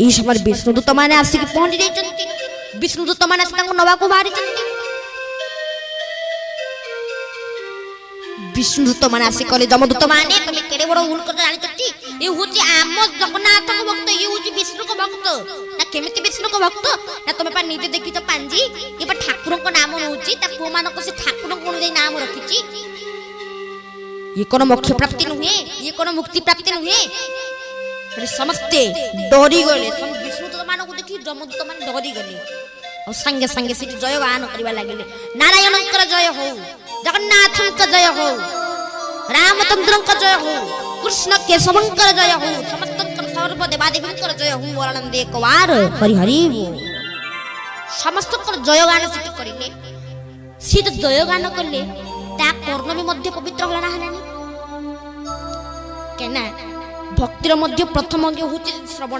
এই সময় বিষ্ণুদূত মানে আসিকি পৌঁছি যাইଛନ୍ତି। বিষ্ণুদূত মানে আসি ତାଙ୍କୁ ନେବାକୁ ବାହାରିଛନ୍ତି। বিষ্ণুদূত মানে আসি কলে যমদূত মানে তুমি কেড়ে বড় ভুল করে জানিছটি। এ হচ্ছে আম জগন্নাথଙ୍କ ভক্ত, ইয়ে হচ্ছে বিষ্ণুଙ୍କ ভক্ত। না কেমিতি বিষ্ণুଙ୍କ ভক্ত না তুমি পা নিজে দেখিছ পাঞ্জি এবার ঠাকুরଙ୍କ নাম নଉଛି তা পুଅ ମାନଙ୍କ ସେ ଠାକୁରଙ୍କ ଅନୁଯାୟୀ ନାମ ରଖିଛି। ଇଏ কোন মোক্ষ প্রাপ্তি নুহে, ইয়ে কোন মুক্তি প্রাপ্তি নুহে। ସମସ୍ତେ ଡରିଗଲେ। ବିଷ୍ଣୁଦୂତ ମାନଙ୍କୁ ଦେଖି ଯମଦୂତ ମାନେ ଡରିଗଲେ ଆଉ ସାଙ୍ଗେ ସାଙ୍ଗେ ସେଠି ଜୟ ଗାନ କରିବା ଲାଗିଲେ। ନାରାୟଣଙ୍କର ଜୟ ହଉ, ଜଗନ୍ନାଥଙ୍କ ଜୟ ହଉ, ରାମଚନ୍ଦ୍ରଙ୍କ ଜୟ ହଉ, କୃଷ୍ଣ କେଶବଙ୍କର ଜୟ ହଉ, ସମସ୍ତଙ୍କର ସର୍ବ ଦେବାଦେବୀଙ୍କର ଜୟ ହଉ। ବରାନନ୍ଦେ କବାର ହରି ହରି ବୋଲ। ସମସ୍ତଙ୍କର ଜୟ ଗାନ ସେଠି କରିଲେ। ସେ ତ ଜୟ ଗାନ କଲେ ତା କର୍ଣ୍ଣ ବି ମଧ୍ୟ ପବିତ୍ର ହେଲା ନା ହେଲାନି କେନା। ଭକ୍ତିର ମଧ୍ୟ ପ୍ରଥମ ଅଙ୍ଗ ହେଉଛି ଶ୍ରବଣ।